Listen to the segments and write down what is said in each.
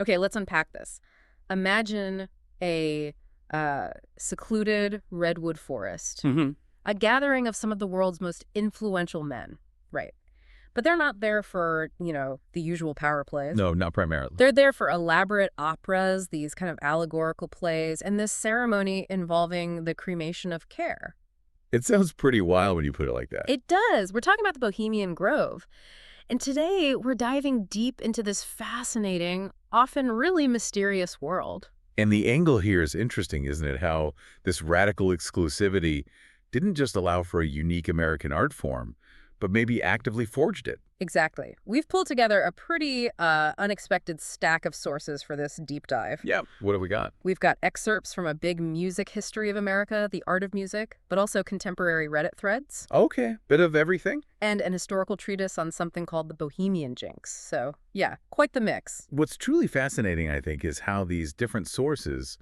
Okay, let's unpack this. Imagine a secluded redwood forest, Hmm. a gathering of some of the world's most influential men. Right. But they're not there for, the usual power plays. No, not primarily. They're there for elaborate operas, these kind of allegorical plays, and this ceremony involving the cremation of care. It sounds pretty wild when you put it like that. It does. We're talking about the Bohemian Grove. And today we're diving deep into this fascinating, often really mysterious world. And the angle here is interesting, isn't it? How this radical exclusivity didn't just allow for a unique American art form, but maybe actively forged it. Exactly. We've pulled together a pretty unexpected stack of sources for this deep dive. Yeah. What do we got? We've got excerpts from a big music history of America, the art of music, but also contemporary Reddit threads, Okay. Bit of everything. and an historical treatise on something called the Bohemian Jinx. So, yeah, quite the mix. What's truly fascinating, I think, is how these different sources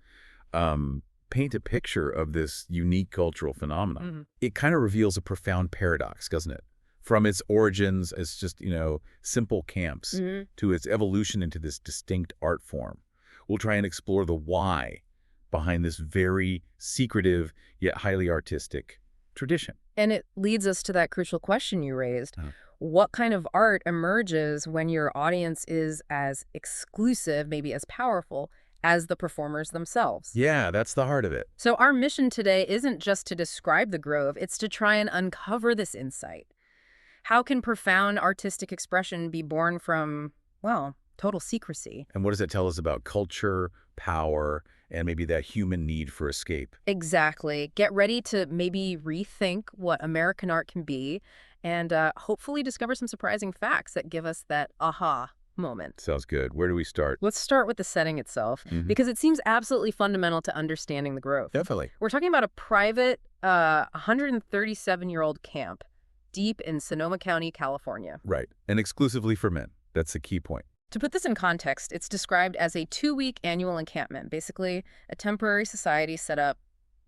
paint a picture of this unique cultural phenomenon. Mhm. It kind of reveals a profound paradox, doesn't it? From its origins as just, simple camps Mhm. to its evolution into this distinct art form. We'll try and explore the why behind this very secretive yet highly artistic tradition. And it leads us to that crucial question you raised. Uh. What kind of art emerges when your audience is as exclusive, maybe as powerful, as the performers themselves? Yeah, that's the heart of it. So our mission today isn't just to describe the Grove, it's to try and uncover this insight. How can profound artistic expression be born from, well, total secrecy? And what does it tell us about culture, power, and maybe that human need for escape? Exactly. Get ready to maybe rethink what American art can be and hopefully discover some surprising facts that give us that aha moment. Sounds good. Where do we start? Let's start with the setting itself, Mhm. because it seems absolutely fundamental to understanding the Grove. Definitely. We're talking about a private 137-year-old camp deep in Sonoma County, California. Right. And exclusively for men. That's the key point. To put this in context, it's described as a 2-week annual encampment, basically a temporary society set up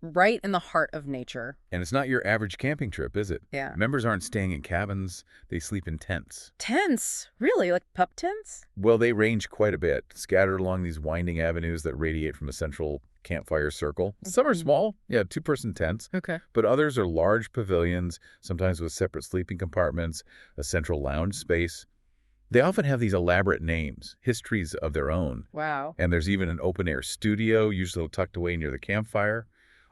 right in the heart of nature. And it's not your average camping trip, is it? Yeah. Members aren't staying in cabins. They sleep in tents. Tents? Really? Like pup tents? Well, they range quite a bit, scattered along these winding avenues that radiate from a central campfire circle. Some are Mhm. small, 2-person tents, Okay. but others are large pavilions, sometimes with separate sleeping compartments, a central lounge space. They often have these elaborate names, histories of their own, Wow. and there's even an open-air studio, usually tucked away near the campfire.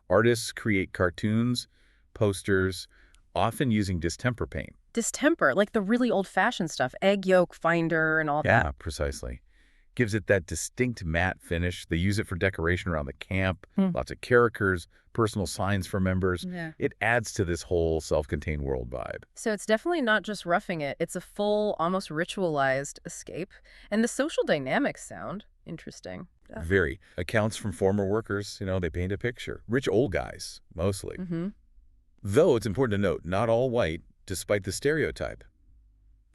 Artists create cartoons, posters, often using distemper paint. Distemper, like the really old-fashioned stuff, egg yolk finder and all that. Yeah, precisely. Gives it that distinct matte finish. They use it for decoration around the camp, Hmm. lots of characters, personal signs for members. Yeah. It adds to this whole self-contained world vibe. So it's definitely not just roughing it. It's a full, almost ritualized escape. And the social dynamics sound interesting. Very. Accounts from former workers, they paint a picture. Rich old guys, mostly. Mm-hmm. Though it's important to note, not all white, despite the stereotype.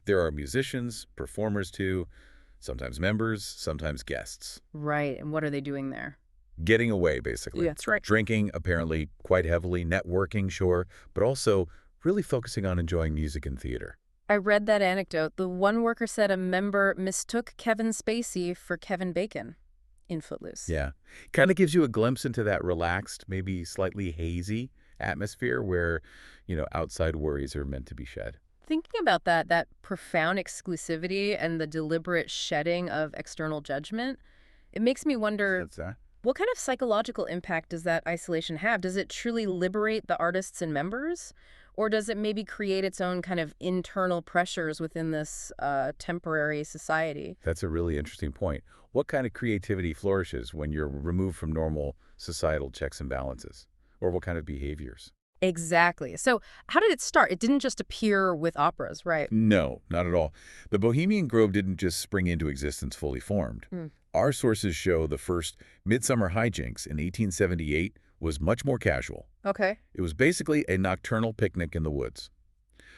There are musicians, performers too, sometimes members, sometimes guests. Right. And what are they doing there? Getting away, basically. Yeah, that's right. Drinking, apparently, quite heavily, networking, sure, but also really focusing on enjoying music and theater. I read that anecdote. The one worker said a member mistook Kevin Spacey for Kevin Bacon in Footloose. Yeah. Kind of gives you a glimpse into that relaxed, maybe slightly hazy atmosphere where, outside worries are meant to be shed. Thinking about that profound exclusivity and the deliberate shedding of external judgment, it makes me wonder, That's that. what kind of psychological impact does that isolation have? Does it truly liberate the artists and members? Or does it maybe create its own kind of internal pressures within this temporary society? That's a really interesting point. What kind of creativity flourishes when you're removed from normal societal checks and balances? Or what kind of behaviors? Exactly. So how did it start? It didn't just appear with operas, right? No, not at all. The Bohemian Grove didn't just spring into existence fully formed. Mm. Our sources show the first Midsummer Hijinks in 1878 was much more casual. Okay. It was basically a nocturnal picnic in the woods.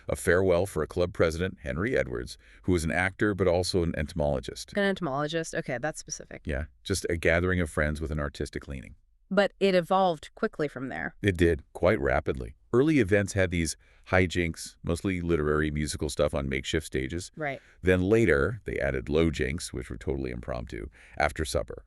A farewell for a club president, Henry Edwards, who was an actor but also an entomologist. An entomologist. Okay, that's specific. Yeah, just a gathering of friends with an artistic leaning. But it evolved quickly from there. It did, quite rapidly. Early events had these hijinks, mostly literary musical stuff on makeshift stages. Right. Then later, they added lowjinks, which were totally impromptu, after supper.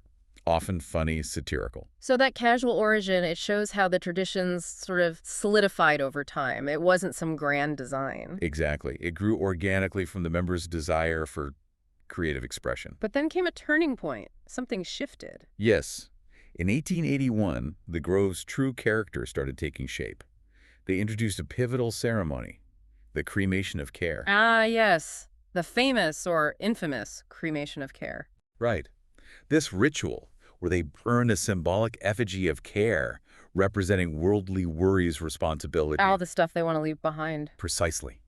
Often funny, satirical. So that casual origin, it shows how the traditions sort of solidified over time. It wasn't some grand design. Exactly. It grew organically from the members' desire for creative expression. But then came a turning point. Something shifted. Yes. In 1881, the Grove's true character started taking shape. They introduced a pivotal ceremony, the cremation of care. Ah, yes. The famous or infamous cremation of care. Right. This ritual, where they burn a symbolic effigy of care, representing worldly worries, responsibility. All the stuff they want to leave behind. Precisely.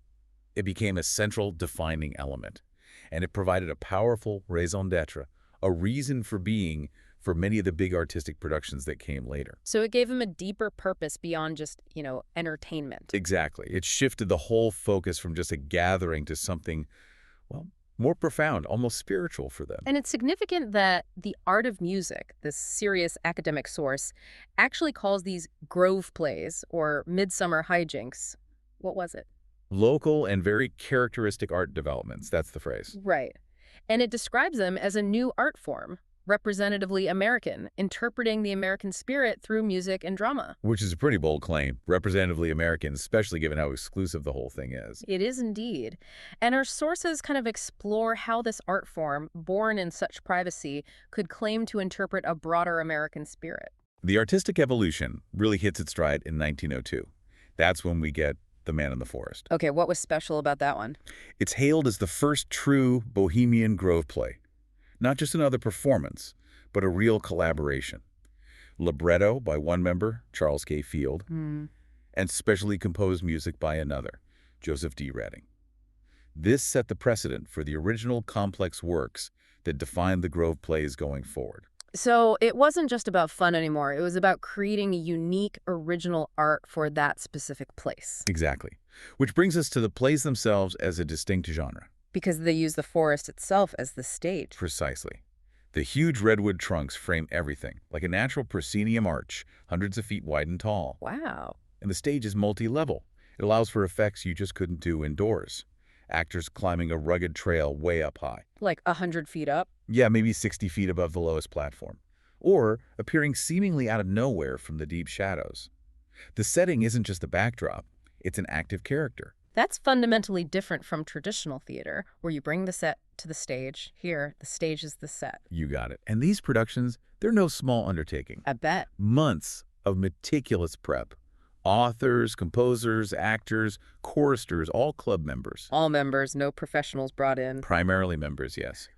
It became a central defining element, and it provided a powerful raison d'etre, a reason for being for many of the big artistic productions that came later. So it gave them a deeper purpose beyond just, entertainment. Exactly. It shifted the whole focus from just a gathering to something, well, more profound, almost spiritual for them. And it's significant that the art of music, this serious academic source, actually calls these Grove plays or midsummer hijinks. What was it? Local and very characteristic art developments, that's the phrase. Right. And it describes them as a new art form, representatively American, interpreting the American spirit through music and drama. Which is a pretty bold claim, representatively American, especially given how exclusive the whole thing is. It is indeed. And our sources kind of explore how this art form, born in such privacy, could claim to interpret a broader American spirit. The artistic evolution really hits its stride in 1902. That's when we get The Man in the Forest. Okay, what was special about that one? It's hailed as the first true Bohemian Grove play. Not just another performance, but a real collaboration. Libretto by one member, Charles K. Field, and specially composed music by another, Joseph D. Redding. This set the precedent for the original complex works that defined the Grove plays going forward. So it wasn't just about fun anymore. It was about creating a unique, original art for that specific place. Exactly. Which brings us to the plays themselves as a distinct genre. Because they use the forest itself as the stage. Precisely. The huge redwood trunks frame everything, like a natural proscenium arch, hundreds of feet wide and tall. Wow. And the stage is multi-level. It allows for effects you just couldn't do indoors. Actors climbing a rugged trail way up high. Like 100 feet up? Yeah, maybe 60 feet above the lowest platform. Or appearing seemingly out of nowhere from the deep shadows. The setting isn't just a backdrop. It's an active character. That's fundamentally different from traditional theater, where you bring the set to the stage. Here, the stage is the set. You got it. And these productions, they're no small undertaking. I bet. Months of meticulous prep. Authors, composers, actors, choristers, all club members. All members, no professionals brought in. Primarily members, yes.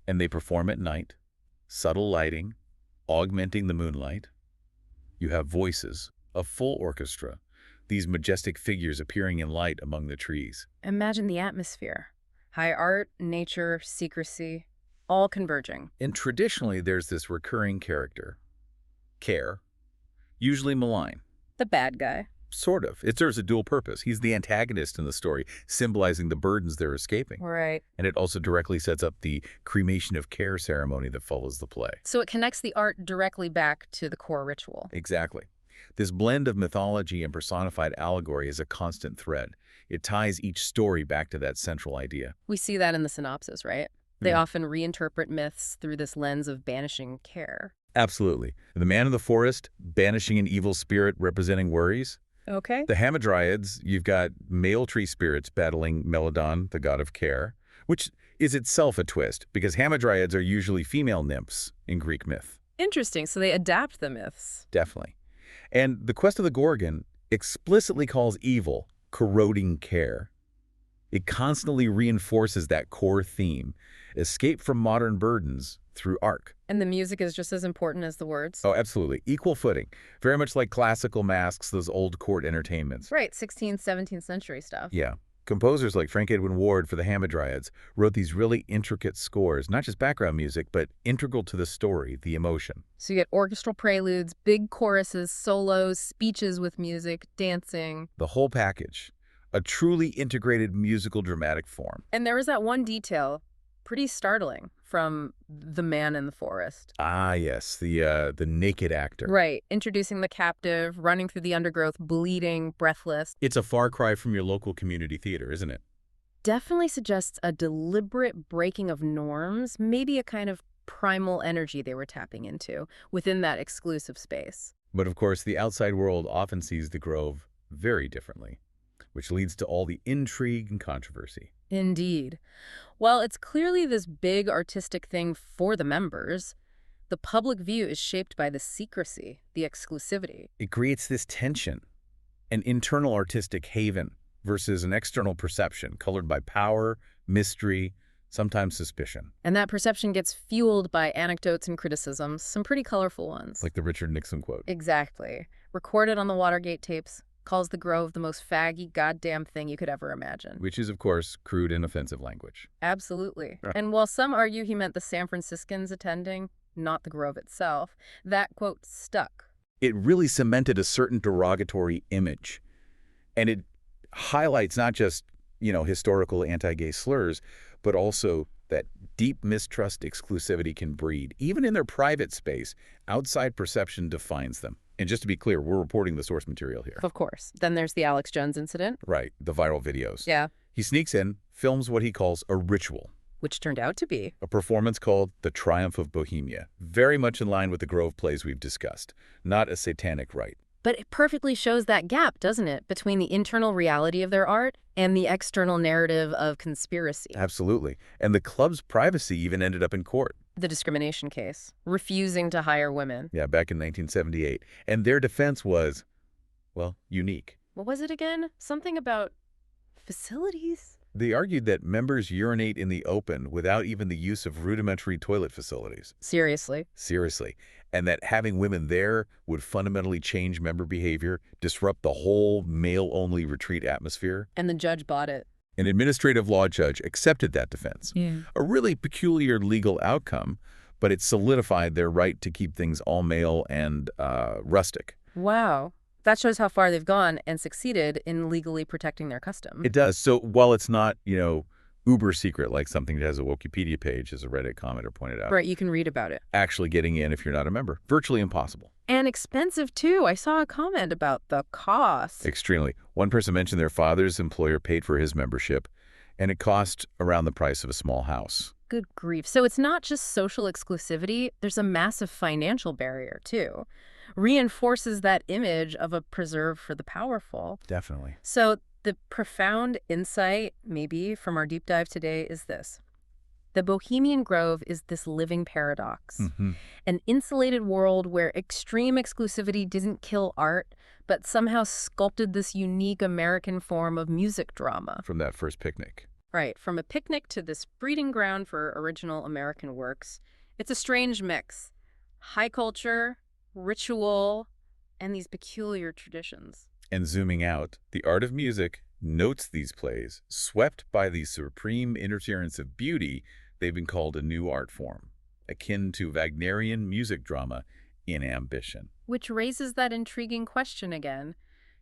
And they perform at night. Subtle lighting, augmenting the moonlight. You have voices, a full orchestra. These majestic figures appearing in light among the trees. Imagine the atmosphere. High art, nature, secrecy, all converging. And traditionally, there's this recurring character. Care. Usually malign. The bad guy. Sort of. It serves a dual purpose. He's the antagonist in the story, symbolizing the burdens they're escaping. Right. And it also directly sets up the cremation of care ceremony that follows the play. So it connects the art directly back to the core ritual. Exactly. This blend of mythology and personified allegory is a constant thread. It ties each story back to that central idea. We see that in the synopsis, right? They often reinterpret myths through this lens of banishing care. Absolutely. The Man in the Forest, banishing an evil spirit representing worries. Okay. The Hamadryads, you've got male tree spirits battling Melodon, the god of care, which is itself a twist, because Hamadryads are usually female nymphs in Greek myth. Interesting. So they adapt the myths. Definitely. And the Quest of the Gorgon explicitly calls evil corroding care. It constantly reinforces that core theme, escape from modern burdens through arc. And the music is just as important as the words? Oh, absolutely. Equal footing. Very much like classical masques, those old court entertainments. Right, 16th, 17th century stuff. Yeah. Composers like Frank Edwin Ward for the Hamadryads wrote these really intricate scores, not just background music, but integral to the story, the emotion. So you get orchestral preludes, big choruses, solos, speeches with music, dancing. The whole package. A truly integrated musical dramatic form. And there was that one detail, pretty startling. from The Man in the Forest. Ah, yes, the naked actor. Right, introducing the captive, running through the undergrowth, bleeding, breathless. It's a far cry from your local community theater, isn't it? Definitely suggests a deliberate breaking of norms, maybe a kind of primal energy they were tapping into within that exclusive space. But of course, the outside world often sees the Grove very differently, which leads to all the intrigue and controversy. Indeed. While it's clearly this big artistic thing for the members, the public view is shaped by the secrecy, the exclusivity. It creates this tension, an internal artistic haven versus an external perception colored by power, mystery, sometimes suspicion. And that perception gets fueled by anecdotes and criticisms, some pretty colorful ones. Like the Richard Nixon quote. Exactly. Recorded on the Watergate tapes, calls the Grove the most faggy goddamn thing you could ever imagine. Which is, of course, crude and offensive language. Absolutely. And while some argue he meant the San Franciscans attending, not the Grove itself, that quote stuck. It really cemented a certain derogatory image. And it highlights not just, historical anti-gay slurs, but also that deep mistrust exclusivity can breed. Even in their private space, outside perception defines them. And just to be clear, we're reporting the source material here. Of course. Then there's the Alex Jones incident. Right, the viral videos. Yeah. He sneaks in, films what he calls a ritual. Which turned out to be A performance called The Triumph of Bohemia. Very much in line with the Grove plays we've discussed. Not a satanic rite. But it perfectly shows that gap, doesn't it, between the internal reality of their art and the external narrative of conspiracy. Absolutely. And the club's privacy even ended up in court. The discrimination case, refusing to hire women. Yeah, back in 1978. And their defense was, well, unique. What was it again? Something about facilities? They argued that members urinate in the open without even the use of rudimentary toilet facilities. Seriously. Seriously. And that having women there would fundamentally change member behavior, disrupt the whole male-only retreat atmosphere. And the judge bought it. An administrative law judge accepted that defense. Yeah. A really peculiar legal outcome, but it solidified their right to keep things all male and rustic. Wow. That shows how far they've gone and succeeded in legally protecting their custom. It does. So while it's not, uber secret like something that has a Wikipedia page, as a Reddit commenter pointed out. Right, you can read about it. Actually getting in if you're not a member. Virtually impossible. And expensive, too. I saw a comment about the cost. Extremely. One person mentioned their father's employer paid for his membership, and it cost around the price of a small house. Good grief. So it's not just social exclusivity. There's a massive financial barrier, too. Reinforces that image of a preserve for the powerful. Definitely. So the profound insight, maybe, from our deep dive today is this. The Bohemian Grove is this living paradox. An insulated world where extreme exclusivity didn't kill art, but somehow sculpted this unique American form of music drama. From that first picnic. Right, from a picnic to this breeding ground for original American works. It's a strange mix. High culture, ritual, and these peculiar traditions. And zooming out, the art of music notes these plays, swept by the supreme interference of beauty. They've been called a new art form, akin to Wagnerian music drama in ambition. Which raises that intriguing question again.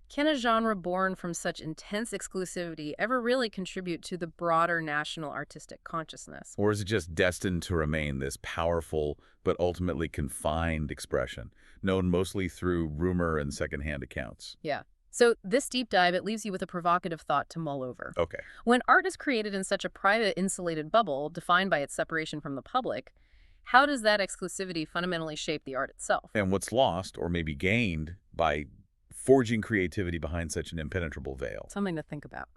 Can a genre born from such intense exclusivity ever really contribute to the broader national artistic consciousness? Or is it just destined to remain this powerful but ultimately confined expression, known mostly through rumor and secondhand accounts? Yeah. So this deep dive, it leaves you with a provocative thought to mull over. Okay. When art is created in such a private, insulated bubble, defined by its separation from the public, how does that exclusivity fundamentally shape the art itself? And what's lost, or maybe gained, by forging creativity behind such an impenetrable veil? Something to think about.